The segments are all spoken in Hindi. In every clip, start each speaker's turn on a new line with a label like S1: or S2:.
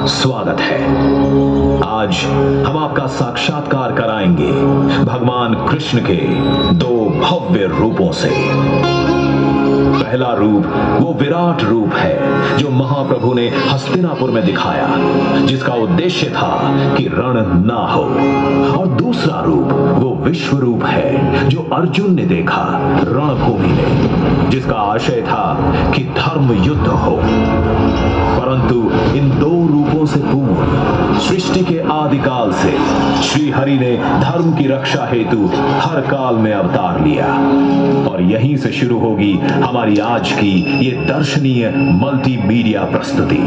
S1: स्वागत है। आज हम आपका साक्षात्कार कराएंगे भगवान कृष्ण के दो भव्य रूपों से। पहला रूप वो विराट रूप है जो महाप्रभु ने हस्तिनापुर में दिखाया, जिसका उद्देश्य था कि रण ना हो। और दूसरा रूप वो विश्व रूप है जो अर्जुन ने देखा रणभूमि में, जिसका आशय था कि धर्म युद्ध हो। परंतु इन दो रूपों से पूर्व सृष्टि के आदिकाल से श्री हरि ने धर्म की रक्षा हेतु हर काल में अवतार लिया। और यहीं से शुरू होगी हमारी आज की ये दर्शनीय मल्टीमीडिया प्रस्तुति।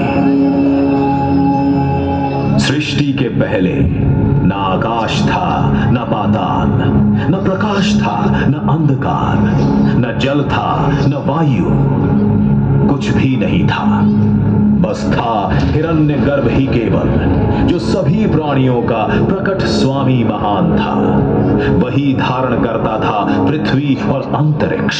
S1: सृष्टि के पहले न आकाश था, न पाताल, न प्रकाश था, न अंधकार, न जल था, न वायु, कुछ भी नहीं था। बस था हिरण्यगर्भ ही केवल, जो सभी प्राणियों का प्रकट स्वामी महान था। वही धारण करता था पृथ्वी और अंतरिक्ष।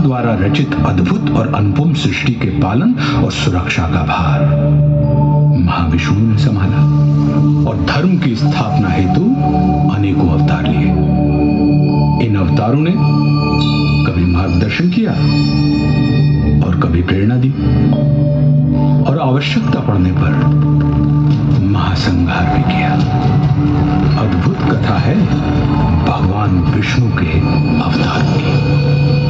S1: द्वारा रचित अद्भुत और अनुपम सृष्टि के पालन और सुरक्षा का भार महाविष्णु ने संभाला और धर्म की स्थापना हेतु अनेकों अवतार लिए। इन अवतारों ने कभी मार्गदर्शन किया और कभी प्रेरणा दी, और आवश्यकता पड़ने पर महासंहार भी किया। अद्भुत कथा है भगवान विष्णु के अवतारों की।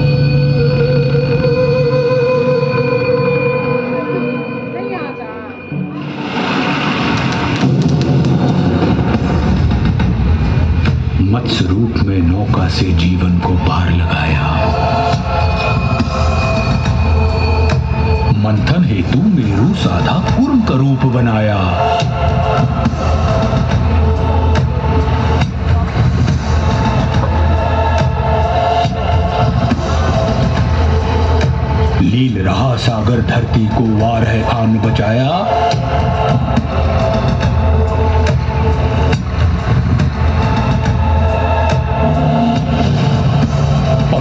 S1: मत्स्य रूप में नौका से जीवन को पार लगाया। मंथन हेतु मेरु साधा कूर्म का रूप बनाया। लील रहा सागर धरती को वार है आन बचाया।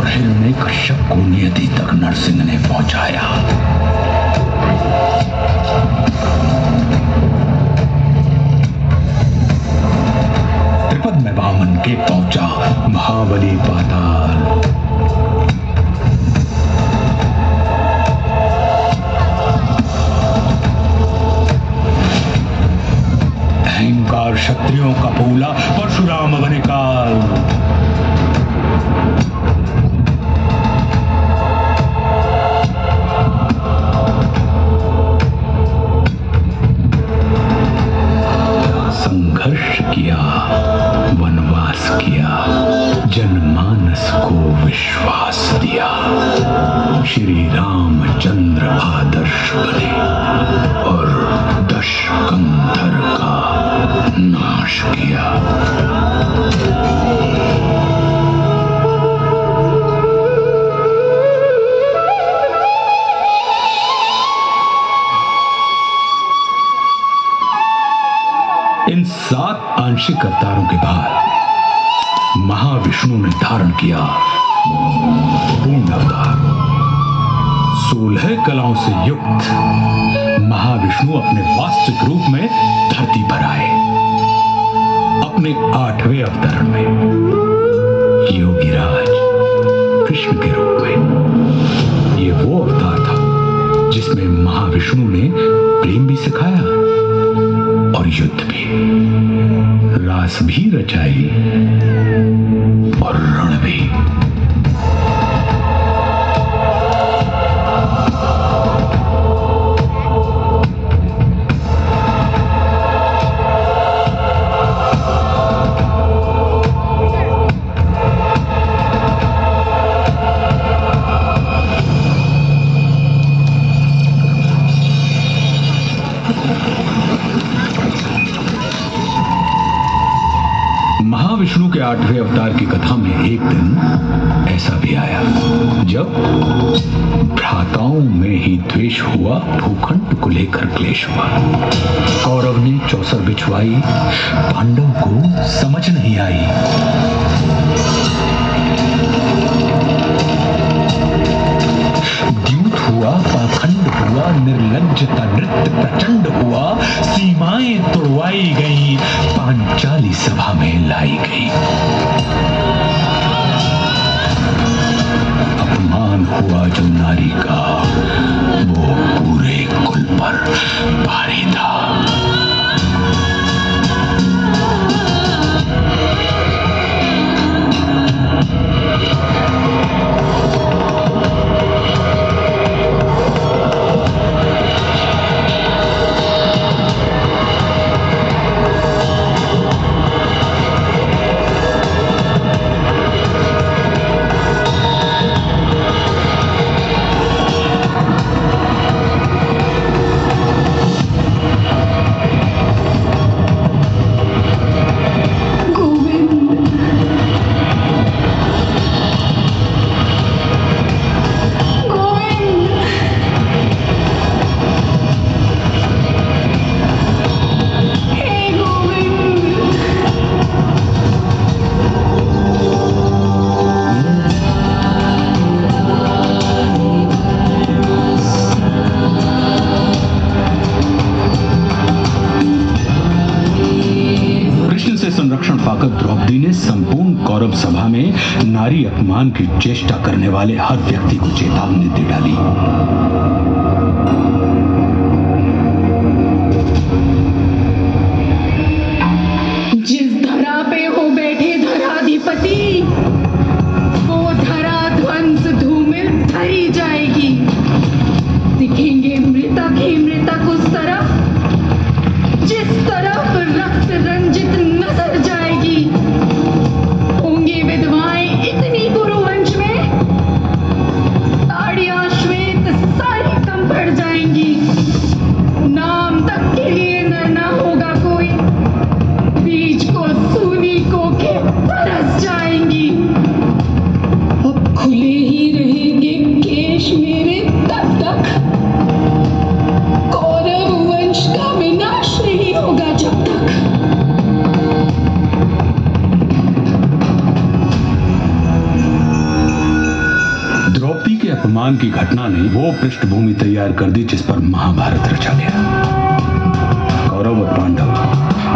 S1: हिरण्य कश्यप को नियति तक नरसिंह ने पहुंचाया। त्रिपद में वामन के पहुंचा महाबली पाताल। अहंकार क्षत्रियों का बोला परशुराम बने काल। संघर्ष किया, वनवास किया, जनमानस को विश्वास दिया। श्री रामचंद्र आदर्श बने और दशकंधर का नाश किया। इन 7 आंशिक अवतारों के बाद महाविष्णु ने धारण किया पूर्ण अवतार। 16 कलाओं से युक्त महाविष्णु अपने वास्तविक रूप में धरती पर आए। अपने 8वें अवतरण में योगीराज कृष्ण के रूप में। ये वो अवतार था जिसमें महाविष्णु ने प्रेम भी सिखाया
S2: और युद्ध भी, रास भी रचाई और रण भी। महाविष्णु के 8वें अवतार की कथा में एक दिन ऐसा भी आया जब भ्राताओं में ही द्वेष हुआ, भूखंड को लेकर क्लेश हुआ। कौरव ने चौसर बिछवाई, पांडव को समझ नहीं आई। द्यूत हुआ, पाखंड हुआ, निर्लज्जता नृत्य प्रचंड हुआ, सीमाएं तोड़वाई गई, पांचाली सभा में लाई गई। अपमान हुआ जो नारी का, वो पूरे कुल पर भारी था। संरक्षण पाकर द्रौपदी ने संपूर्ण कौरव सभा में नारी अपमान की चेष्टा करने वाले हर व्यक्ति को चेतावनी दे डाली।
S3: जिस धरा पे हो बैठे धराधिपति, वो धरा ध्वंस धूमिल धरी जाएगी। दिखेंगे मृतक ही मृतक उस तरफ जिस तरफ रक्त रंजित नजर जाएगी। होंगी विधवाएं इतनी गुरुवंश में, साड़ियां श्वेत सारी कम पड़ जाएंगी। नाम तक के लिए न ना होगा कोई, बीज को सूनी को के बरस जाएंगी। अब खुले ही रहेंगे केश मेरे तब तक, कौरव वंश का विनाश नहीं होगा जब तक।
S2: द्रौपदी के अपमान की घटना ने वो पृष्ठभूमि तैयार कर दी जिस पर महाभारत रचा गया। कौरव और पांडव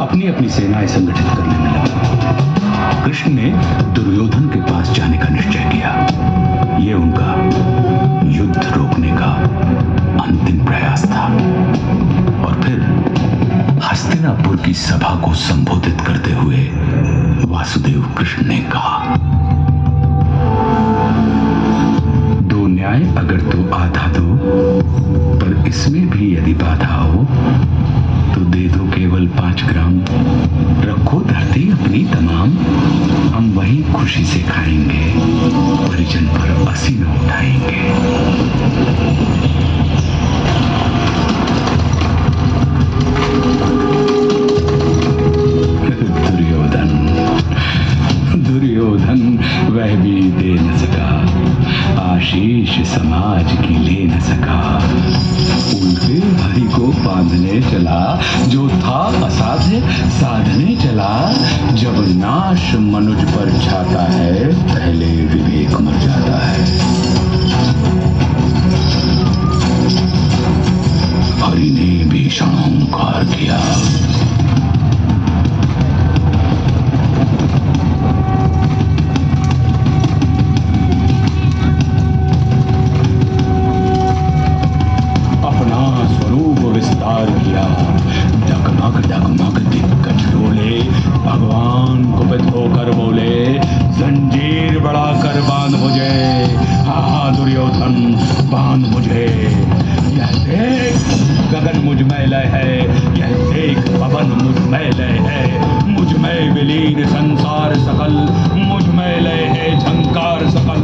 S2: अपनी अपनी सेनाएं संगठित करने में लगे। कृष्ण ने दुर्योधन के पास जाने का निश्चय किया। ये उनका युद्ध रोकने का अंतिम प्रयास था। और फिर हस्तिनापुर की सभा को संबोधित करते हुए वासुदेव कृष्ण ने कहा, दो न्याय अगर तो आधा दो, पर इसमें भी यदि बाधा हो तो दे दो केवल 5 ग्राम। रखो धरती अपनी तमाम, हम वही खुशी से खाएंगे, परिजन पर असी न उठाएंगे। दुर्योधन वह भी दे न सका, आशीष समाज की ले न सका। उल्टे हरि को बांधने चला, जो था असाध्य साधने चला। जब नाश मनुज पर छाता है, पहले विवेक मर जाता है। हरि ने भीषण ओंकार किया, डगमग डगमग दिग्गज डोले। भगवान कुपित होकर बोले, जंजीर बढ़ाकर बांध मुझे, हाँ दुर्योधन बांध मुझे। यह देख गगन मुझ में लय है, यह देख पवन मुझ में लय है, मुझ में विलीन संसार सकल, मुझ में लय है झंकार सकल।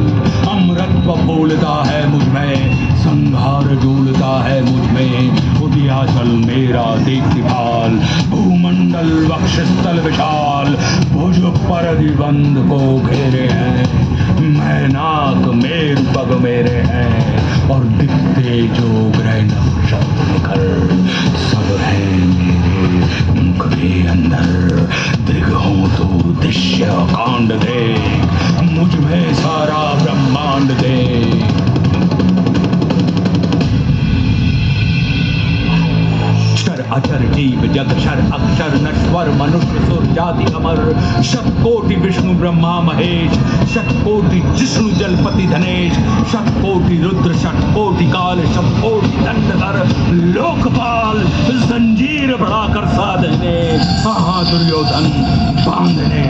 S2: अमृत फूलता है मुझ में, संहार झूलता है मुझ में। उदयाचल मेरा दीप्तिपाल, भूमंडल वक्षस्थल विशाल, भुज पर बंध को घेरे हैं। मैनाक मेरु पग मेरे हैं, और दिखते जो ग्रह नक्षत्र निकल, सब है मेरे मुख के अंदर। दृग हो तो दृश्य कांड दे, मुझ में सारा ब्रह्मांड दे। अचर जीव जग क्षर अक्षर नश्वर, मनुष्य सुर जाति अमर। शतकोटि विष्णु ब्रह्मा महेश, शतकोटि जिष्णु जलपति धनेश। शतकोटि रुद्र शतकोटि काल, शतकोटि दंडधर लोकपाल। जंजीर बढ़ाकर साधने, हाँ दुर्योधन बांधने।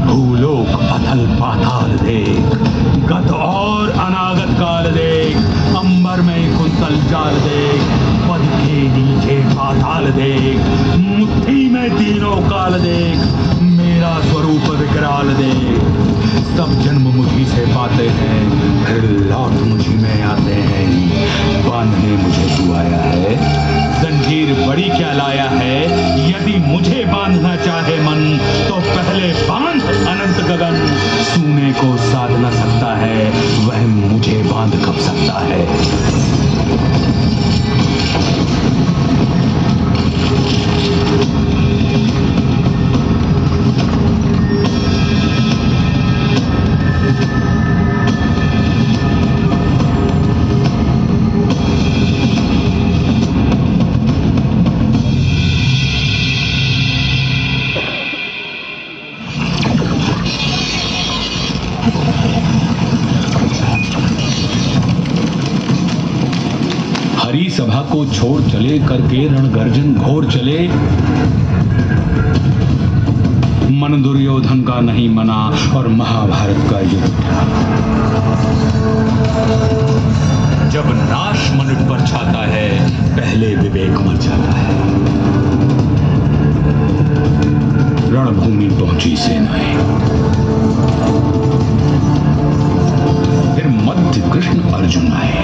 S2: भूलोक अथल पाताल देख, गत और अनागत काल देख। अंबर में कुंतल जाल देख, पद के नीचे पाताल देख। मुट्ठी में तीनों काल देख, मेरा स्वरूप विकराल देख। सब जन्म मुझी से पाते हैं, फिर लौट मुझी में आते हैं। बांधने मुझे तू आया है, जंजीर बड़ी क्या लाया है। यदि मुझे बांधना चाहे मन, तो पहले बांध अनंत गगन। सूने को साध न सकता है, वह मुझे बांध कब सकता है। हरी सभा को छोड़ चले, करके रणगर्जन घोर चले। मन दुर्योधन का नहीं मना, और महाभारत का युद्ध था। जब नाश मनुष्य पर छाता है, पहले विवेक मर जाता है। रणभूमि पहुंची सेनाएं, फिर मध्य कृष्ण अर्जुन आए।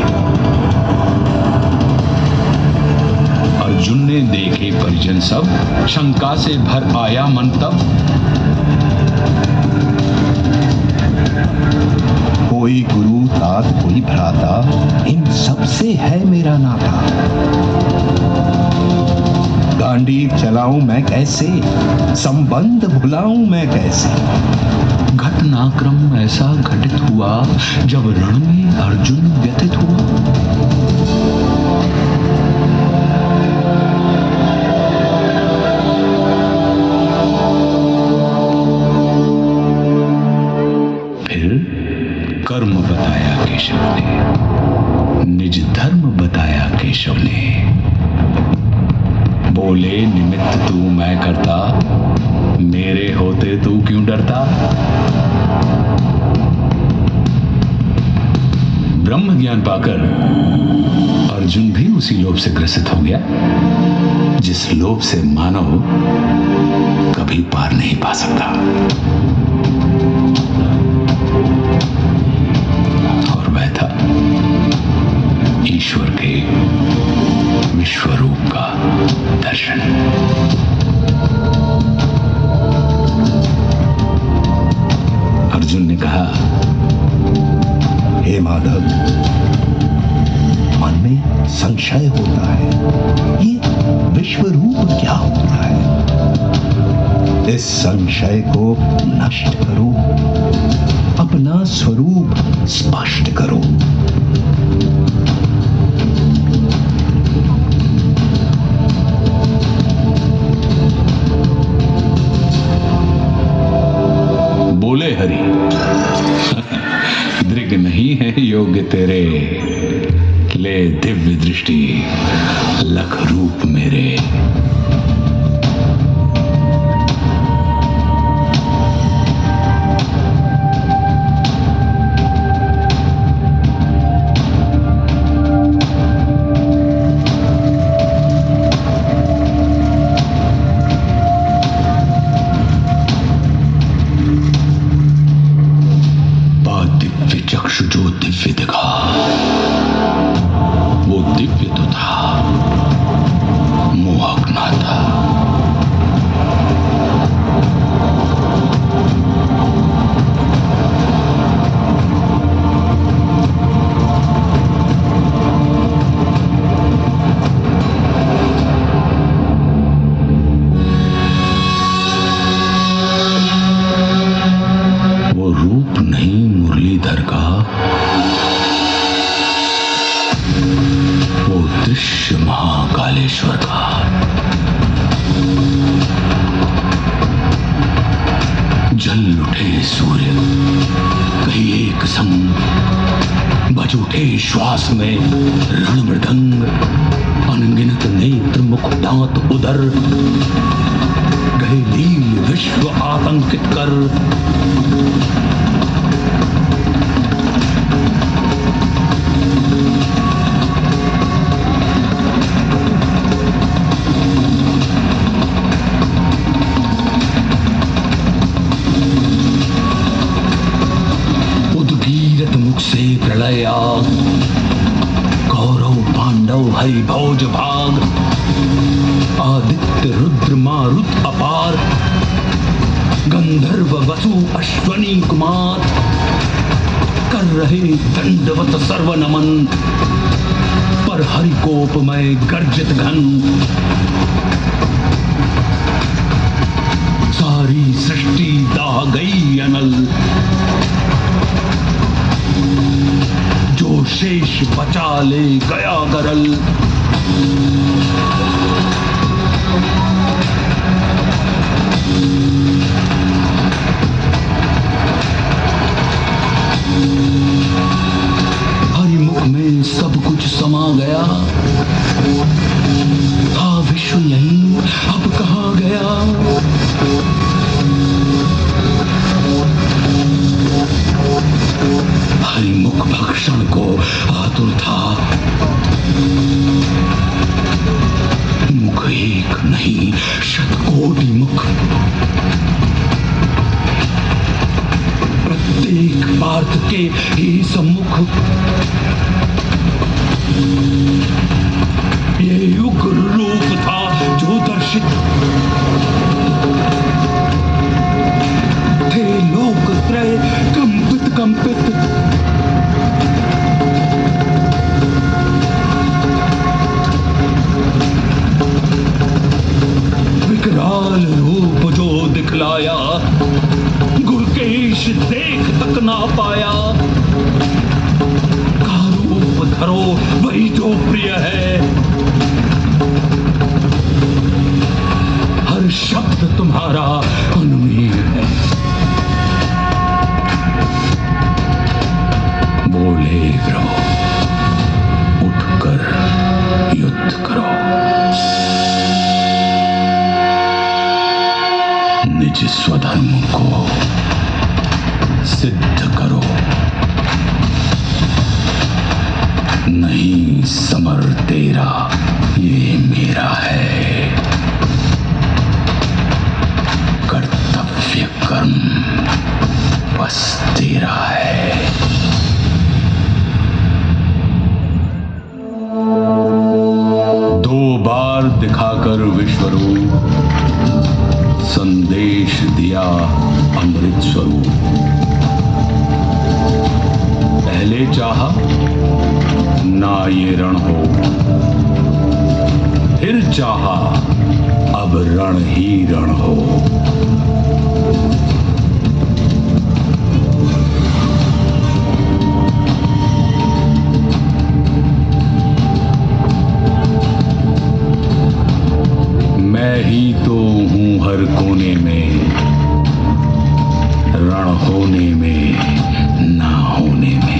S2: अर्जुन ने देखे परिजन सब, शंका से भर आया मन तब।
S4: कोई गुरु तात कोई भ्राता, इन सबसे है मेरा नाता। गांडीव चलाऊं मैं कैसे, संबंध भुलाऊं मैं कैसे।
S2: घटनाक्रम ऐसा घटित हुआ, जब रण में अर्जुन व्यथित हुआ। कर्म बताया केशव ने, निज धर्म बताया केशव ने। बोले निमित्त तू मैं करता, मेरे होते तू क्यों डरता। ब्रह्म ज्ञान पाकर अर्जुन भी उसी लोभ से ग्रसित हो गया, जिस लोभ से मानव कभी पार नहीं पा सकता। ईश्वर के विश्वरूप का दर्शन।
S4: अर्जुन ने कहा, हे माधव, मन में संशय होता है, ये विश्वरूप क्या होता है। इस संशय को नष्ट करो, अपना स्वरूप स्पष्ट करो।
S2: बोले हरि, दृग नहीं है योग्य तेरे, ले दिव्य दृष्टि लख रूप मेरे। आज उठे श्वास में रण मृदंग, अनगिनत नेत्र मुख दांत उदर, गए लील विश्व आतंकित कर। उद्गीरत मुख से प्रलया, कौरव पांडव हरि भोज भाग, आदित्य रुद्र मारुत अपार, गंधर्व वसु अश्वनी कुमार, कर रहे दंडवत सर्व नमन, पर हरिकोपमय गर्जित घन। सारी सृष्टि दाह गई अनल, जो शेष बचा ले गया गरल। हरिमुख में सब कुछ समा गया, था विश्व यहीं अब कहाँ गया। हरिमुख भक्षण को आतुर था, मुख एक नहीं शतकोटि मुख, प्रत्येक पार्थ के ही सम्मुख। ये उग्र रूप था जो दर्शित, थे लोक त्रय कंपित कंपित। विकराल रूप जो दिखलाया, गुरकेश देख तक ना पाया। का रूप धरो वही जो प्रिय है, हर शब्द तुम्हारा अनुमीय है। बोले प्रभु उठकर युद्ध करो, निज स्वधर्म को सिद्ध करो। नहीं समर तेरा ये मेरा है, कर्तव्य कर्म बस तेरा है। दो बार दिखाकर विश्वरूप, संदेश दिया अमृत स्वरूप। पहले चाहा ना ये रण हो, फिर चाहा अब रण ही रण हो। मैं ही तो हूं हर कोने में, रण होने में ना होने में।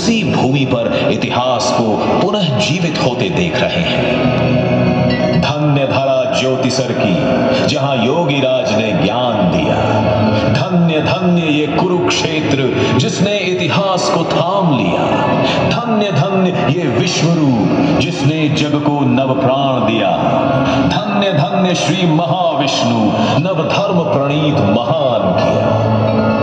S1: उसी भूमि पर इतिहास को पुनः जीवित होते देख रहे हैं। धन्य धरा ज्योतिसर की, जहां योगी राज ने ज्ञान दिया। धन्य धन्य ये कुरुक्षेत्र, जिसने इतिहास को थाम लिया। धन्य धन्य ये विश्वरूप, जिसने जग को नव प्राण दिया। धन्य धन्य श्री महाविष्णु, नव धर्म प्रणीत महान किया।